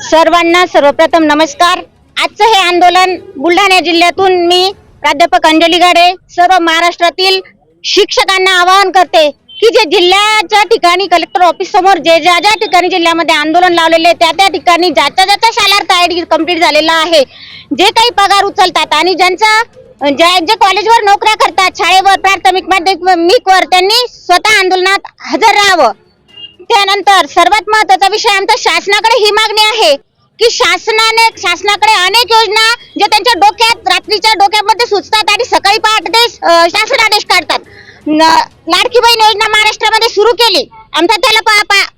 सर्वांना सर्वप्रथम नमस्कार। आजचं हे आंदोलन बुलढाणा जिल्ह्यातून मी प्राध्यापक अंजली गाडे सर्व महाराष्ट्रातील शिक्षकांना आवाहन करते की जे जिल्ह्याच्या ठिकाणी कलेक्टर ऑफिस समोर ज्या ज्या ठिकाणी जिल्ह्यामध्ये आंदोलन लावलेले त्या ठिकाणी ज्याचा शालार्थ आयडी कंप्लीट झालेला आहे, जे काही पगार उचलतात आणि जे कॉलेजवर नोकऱ्या करतात, शाळेवर प्राथमिक माध्यमिकवर, त्यांनी स्वतः आंदोलनात हजर राहावं। त्यानंतर सर्वात महत्त्वाचा विषय आमचा शासनाकडे ही मागणी आहे की शासनाकडे अनेक योजना जे त्यांच्या डोक्यात रात्रीच्या डोक्यामध्ये सुचतात आणि सकाळी पहाटे शासन आदेश काढतात। लाडकी बहीण योजना महाराष्ट्रामध्ये सुरू केली, आमचा त्याला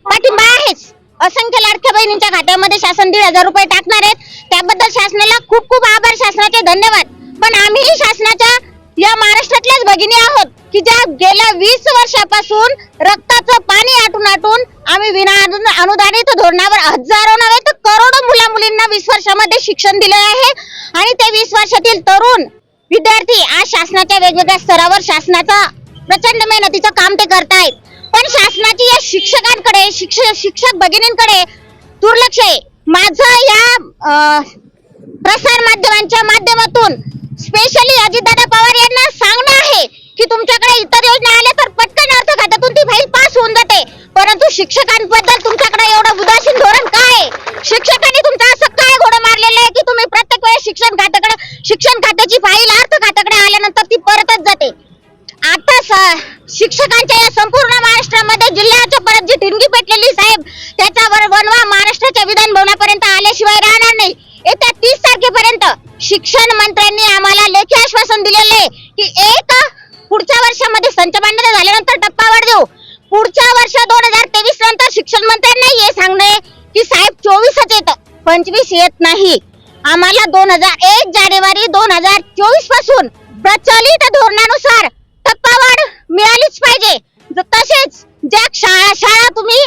पाठिंबा आहेच। असंख्य लाडक्या बहिणींच्या खात्यामध्ये शासन 1,500 रुपये टाकणार आहेत, त्याबद्दल शासनाला खूप खूप आभार, शासनाचे धन्यवाद। पण आम्ही शासनाच्या या महाराष्ट्रातल्याच भगिनी आहोत की ज्या गेल्या 20 वर्षापासून रक्ताचं पाणी आटून आम्ही विना अनुदानित धोरणावर हजारो नव्हे तर करोडो मुला-मुलींना 20 वर्षामध्ये शिक्षण दिले आहे आणि ते 20 वर्षातील तरुण विद्यार्थी आज शासनाच्या वेगवेगळ्या स्तरावर शासनाचा प्रचंड मेहनतीचं काम ते करतायत। पण शासनाची या शिक्षकांकडे शिक्षक भगिनींकडे दुर्लक्ष आहे। माझं या प्रसार माध्यमांच्या माध्यमातून स्पेशली अजितदादा पवार यांना सांगणं आहे की तुमच्याकडे इतर योजना आल्या तर पटकन अर्थ खात्यातून ती फाईल पास होऊन जाते, परंतु शिक्षकांबद्दल तुमच्याकडे एवढं उदासीन धोरण काय आहे? शिक्षकांनी तुमचं असं काय घोडं मारलेलं आहे की तुम्ही प्रत्येक वेळेस शिक्षण खात्याची फाईल अर्थ खात्याकडे आल्यानंतर ती परतच जाते। आता शिक्षकांच्या या संपूर्ण महाराष्ट्रामध्ये जिल्ह्याच्या परत जी ठिणगी पेटलेली साहेब, त्याच्यावर बनवा महाराष्ट्राच्या विधान भवनापर्यंत आल्याशिवाय राहणार नाही। येत्या 30 तारखेपर्यंत शिक्षण मंत्र्यांनी आम्हाला लेखी आश्वासन दिलेले की पुढच्या वर्षामध्ये संच मांडणी झाल्यानंतर टप्पावाढ देऊ। पुढच्या वर्ष 2023 नंतर शिक्षण मंत्र्यांना हे सांगणे की साहेब 24च येतं, 25 येत नाही। आम्हाला 1 जानेवारी 2024 पासून प्रचलित धोरणानुसार टप्पावाढ मिळालीच पाहिजे। तसेच ज्या शाळा तुम्ही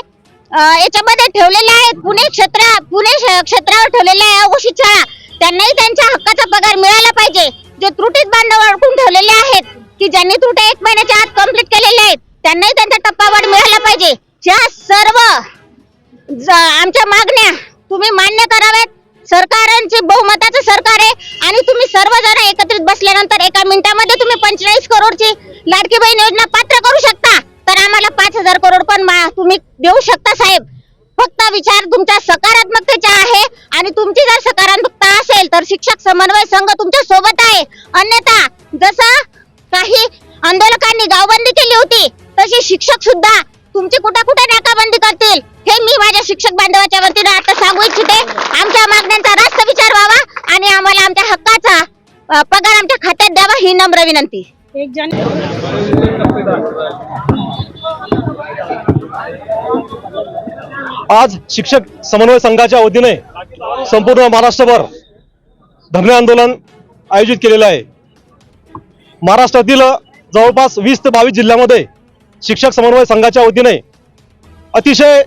याच्यामध्ये ठेवलेल्या आहेत, पुणे क्षेत्रावर ठेवलेल्या आहे अघोषित शाळा, त्यांनाही त्यांच्या हक्काचा पगार मिळाला पाहिजे। जे त्रुटीत बांधव अडकून ठेवलेले आहेत की ज्यांनी त्रुटी 1 महिन्याच्या आत कंप्लीट केलेल्या आहेत, त्यांनाही त्यांचा टप्पावाढ मिळाला पाहिजे। या सर्व आमच्या मागण्या तुम्ही मान्य कराव्यात। सरकारांचे बहुमताचं सरकार आहे आणि तुम्ही सर्वजण एकत्रित बसल्यानंतर 1 मिनिटामध्ये तुम्ही 45 करोडची लाडकी बहीण योजना पात्र करू शकता, तर आम्हाला 5,000 करोड पण तुम्ही देऊ शकता साहेब। फक्त विचार तुमच्या सकारात्मकतेचा आहे आणि तुमची जर सकारात्मकता असेल तर शिक्षक समन्वय संघ तुमच्या सोबत आहे। अन्यथा जसं काही आंदोलकांनी गावबंदी केली होती तशी शिक्षक सुद्धा तुमची कुठे नाकाबंदी करतील, हे मी माझ्या शिक्षक बांधवाच्या वतीने आता सांगू इच्छिते। आमच्या मागण्यांचा रास्त विचार व्हावा आणि आम्हाला आमच्या हक्काचा पगार आमच्या खात्यात द्यावा ही नम्र विनंती। आज शिक्षक समन्वय संघाच्या वतीने संपूर्ण महाराष्ट्रभर धरणे आंदोलन आयोजित केलेलं आहे। महाराष्ट्रातील जवळपास 20 ते 22 जिल्ह्यामध्ये शिक्षक समन्वय संघाच्या वतीने अतिशय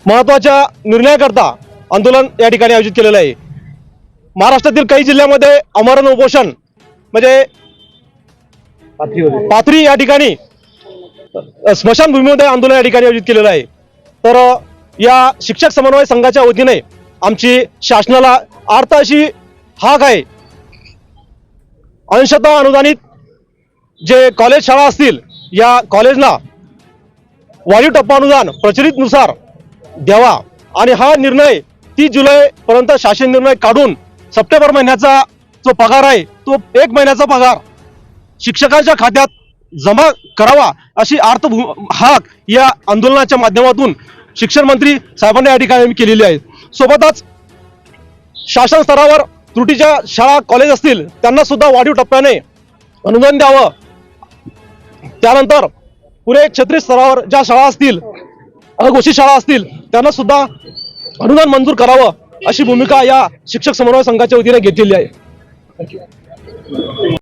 महत्त्वाच्या निर्णयाकरता आंदोलन या ठिकाणी आयोजित केलेलं आहे। महाराष्ट्रातील काही जिल्ह्यामध्ये आमरण उपोषण म्हणजे पाथरी या ठिकाणी स्मशानभूमीमध्ये आंदोलन या ठिकाणी आयोजित केलेलं आहे। तर या शिक्षक समन्वय संघाच्या वतीने आमची शासनाला अर्थ अशी हाक आहे, अंशतः अनुदानित जे कॉलेज शाळा असतील या कॉलेजला वाढीव टप्पा अनुदान प्रचलितनुसार द्यावा आणि हा निर्णय 30 जुलैपर्यंत शासन निर्णय काढून सप्टेंबर महिन्याचा जो पगार आहे तो 1 महिन्याचा पगार शिक्षकांच्या खात्यात जमा करावा अशी हाक या आंदोलनाच्या माध्यमातून शिक्षण मंत्री साहेबांनी या ठिकाणी केलेली आहे। सोबतच शासन स्तरावर त्रुटीच्या शाळा कॉलेज असतील त्यांना सुद्धा वाढीव टप्प्याने अनुदान द्यावं। त्यानंतर पुणे क्षेत्रीय स्तरावर ज्या शाळा असतील, अघोषित शाळा असतील, त्यांना सुद्धा अनुदान मंजूर करावं अशी भूमिका या शिक्षक समन्वय संघाच्या वतीने घेतलेली आहे।